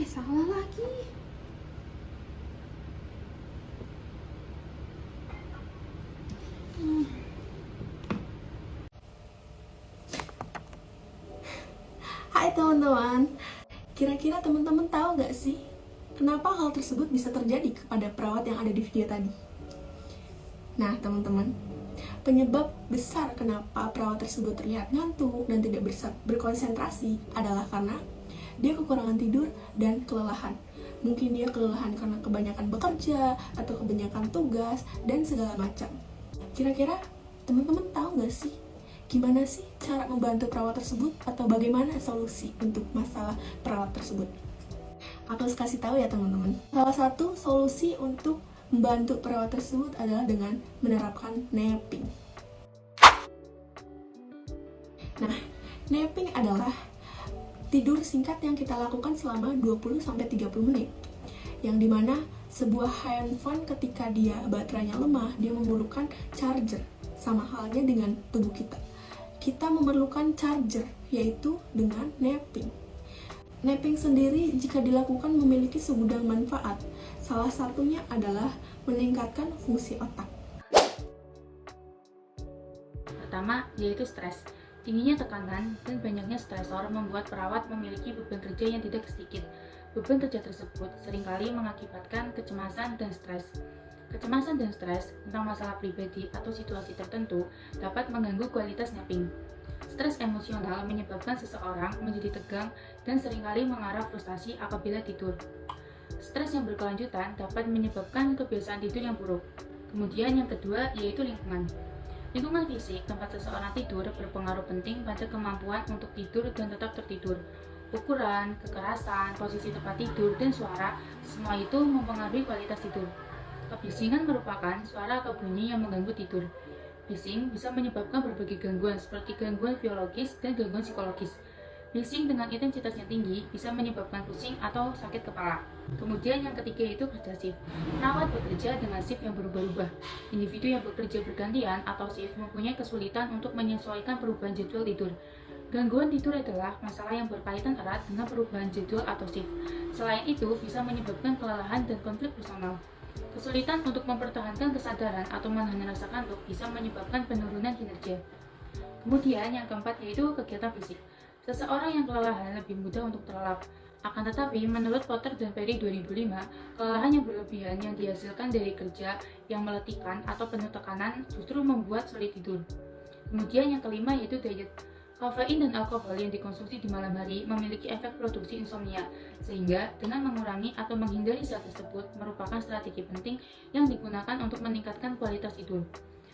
Salah lagi. Hai teman-teman, kira-kira teman-teman tahu nggak sih kenapa hal tersebut bisa terjadi kepada perawat yang ada di video tadi? Nah teman-teman, penyebab besar kenapa perawat tersebut terlihat ngantuk dan tidak bisa berkonsentrasi adalah karena dia kekurangan tidur dan kelelahan. Mungkin dia kelelahan karena kebanyakan bekerja atau kebanyakan tugas dan segala macam. Kira-kira teman-teman tahu nggak sih gimana sih cara membantu perawat tersebut atau bagaimana solusi untuk masalah perawat tersebut? Aku harus kasih tahu ya teman-teman. Salah satu solusi untuk membantu perawat tersebut adalah dengan menerapkan napping. Nah, napping adalah tidur singkat yang kita lakukan selama 20-30 menit. Yang dimana sebuah handphone ketika dia baterainya lemah, dia memerlukan charger. Sama halnya dengan tubuh kita. Kita memerlukan charger, yaitu dengan napping. Napping sendiri jika dilakukan memiliki segudang manfaat. Salah satunya adalah meningkatkan fungsi otak. Pertama, yaitu stres. Tingginya tekanan dan banyaknya stresor membuat perawat memiliki beban kerja yang tidak sedikit. Beban kerja tersebut seringkali mengakibatkan kecemasan dan stres. Kecemasan dan stres tentang masalah pribadi atau situasi tertentu dapat mengganggu kualitas napping. Stres emosional menyebabkan seseorang menjadi tegang dan seringkali mengarah frustasi apabila tidur. Stres yang berkelanjutan dapat menyebabkan kebiasaan tidur yang buruk. Kemudian yang kedua yaitu lingkungan. Lingkungan fisik tempat seseorang tidur berpengaruh penting pada kemampuan untuk tidur dan tetap tertidur. Ukuran, kekerasan, posisi tempat tidur, dan suara, semua itu mempengaruhi kualitas tidur. Kebisingan merupakan suara atau bunyi yang mengganggu tidur. Bising bisa menyebabkan berbagai gangguan seperti gangguan biologis dan gangguan psikologis. Bising dengan intensitas yang tinggi bisa menyebabkan pusing atau sakit kepala. Kemudian yang ketiga yaitu kerja shift. Perawat bekerja dengan shift yang berubah-ubah. Individu yang bekerja bergantian atau shift mempunyai kesulitan untuk menyesuaikan perubahan jadwal tidur. Gangguan tidur adalah masalah yang berkaitan erat dengan perubahan jadwal atau shift. Selain itu, bisa menyebabkan kelelahan dan konflik personal. Kesulitan untuk mempertahankan kesadaran atau menahan rasa kantuk bisa menyebabkan penurunan kinerja. Kemudian yang keempat yaitu kegiatan fisik. Seseorang yang kelelahan lebih mudah untuk terlelap. Akan tetapi, menurut Potter dan Perry 2005, kelelahan yang berlebihan yang dihasilkan dari kerja yang meletihkan atau penuh tekanan justru membuat sulit tidur. Kemudian yang kelima yaitu diet. Kafein dan alkohol yang dikonsumsi di malam hari memiliki efek produksi insomnia, sehingga dengan mengurangi atau menghindari zat tersebut merupakan strategi penting yang digunakan untuk meningkatkan kualitas tidur.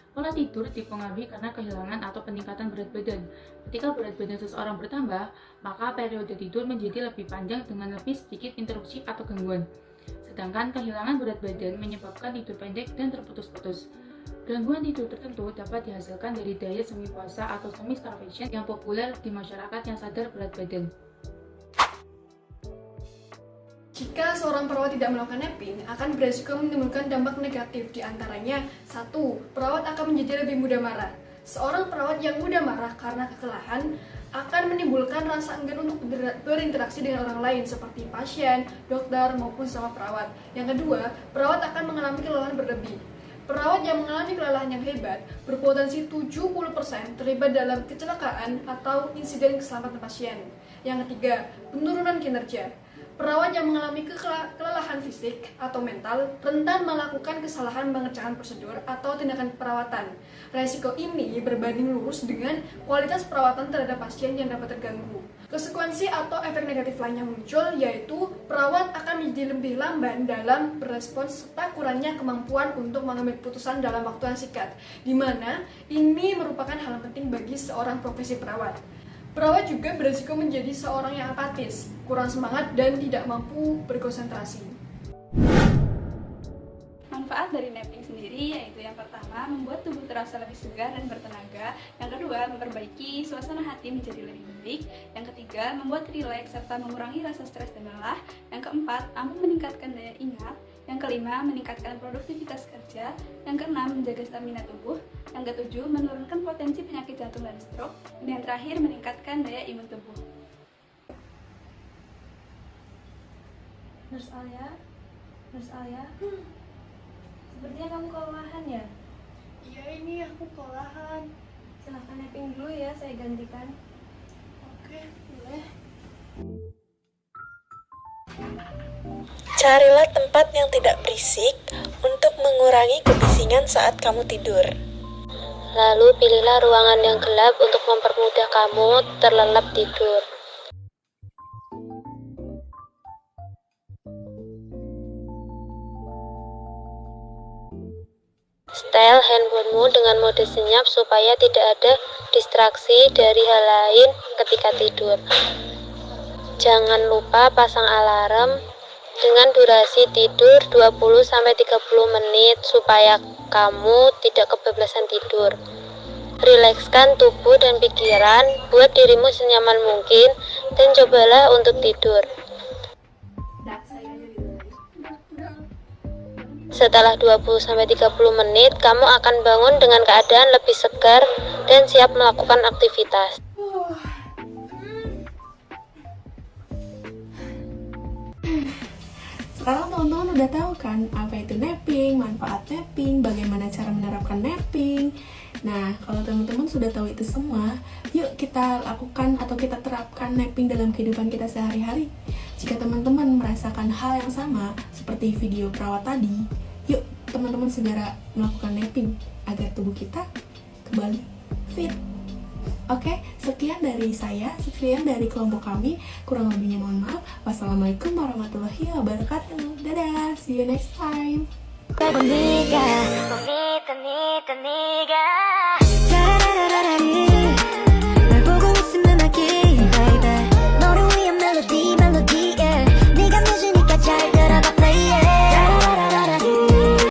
Pola tidur dipengaruhi karena kehilangan atau peningkatan berat badan. Ketika berat badan seseorang bertambah, maka periode tidur menjadi lebih panjang dengan lebih sedikit interupsi atau gangguan. Sedangkan kehilangan berat badan menyebabkan tidur pendek dan terputus-putus. Gangguan tidur tertentu dapat dihasilkan dari diet semi puasa atau semi starvation yang populer di masyarakat yang sadar berat badan. Jika seorang perawat tidak melakukan napping, akan beresiko menimbulkan dampak negatif, di antaranya 1. Perawat akan menjadi lebih mudah marah. Seorang perawat yang mudah marah karena kelelahan akan menimbulkan rasa enggan untuk berinteraksi dengan orang lain seperti pasien, dokter, maupun sama perawat. Yang kedua, perawat akan mengalami kelelahan berlebih. Perawat yang mengalami kelelahan yang hebat berpotensi 70% terlibat dalam kecelakaan atau insiden keselamatan pasien. Yang ketiga, penurunan kinerja. Perawat yang mengalami kelelahan fisik atau mental rentan melakukan kesalahan mengerjakan prosedur atau tindakan perawatan. Resiko ini berbanding lurus dengan kualitas perawatan terhadap pasien yang dapat terganggu. Konsekuensi atau efek negatif lainnya muncul, yaitu perawat akan menjadi lebih lamban dalam berespons serta kurangnya kemampuan untuk mengambil keputusan dalam waktu yang singkat, di mana ini merupakan hal penting bagi seorang profesi perawat. Perawat juga berisiko menjadi seorang yang apatis, kurang semangat, dan tidak mampu berkonsentrasi. Manfaat dari napping sendiri yaitu yang pertama, membuat tubuh terasa lebih segar dan bertenaga. Yang kedua, memperbaiki suasana hati menjadi lebih baik. Yang ketiga, membuat rileks serta mengurangi rasa stres dan lelah. Yang keempat, ampuh meningkatkan daya ingat. Yang kelima, meningkatkan produktivitas kerja. Yang keenam, menjaga stamina tubuh. Yang ketujuh, menurunkan potensi penyakit jantung dan stroke. Dan yang terakhir, meningkatkan daya imun tubuh. Nurse Alia, Nurse Alia, sepertinya kamu kelelahan ya? Iya, ini aku kelelahan. Silahkan napping dulu ya, saya gantikan. Oke, boleh. Carilah tempat yang tidak berisik untuk mengurangi kebisingan saat kamu tidur. Lalu pilihlah ruangan yang gelap untuk mempermudah kamu terlelap tidur. Setel handphonemu dengan mode senyap supaya tidak ada distraksi dari hal lain ketika tidur. Jangan lupa pasang alarm dengan durasi tidur 20-30 menit supaya kamu tidak kebablasan tidur. Rilekskan tubuh dan pikiran, buat dirimu senyaman mungkin, dan cobalah untuk tidur. Setelah 20-30 menit, kamu akan bangun dengan keadaan lebih segar dan siap melakukan aktivitas. Sekarang teman-teman udah tahu kan apa itu napping, manfaat napping, bagaimana cara menerapkan napping. Nah, kalau teman-teman sudah tahu itu semua, yuk kita lakukan atau kita terapkan napping dalam kehidupan kita sehari-hari. Jika teman-teman merasakan hal yang sama seperti video perawat tadi, yuk teman-teman segera melakukan napping agar tubuh kita kembali fit. Oke, sekian dari saya, sekian dari kelompok kami. Kurang lebihnya mohon maaf. Wassalamualaikum warahmatullahi wabarakatuh. Dadah, see you next time. Bonita, bonita, bonita, bonita.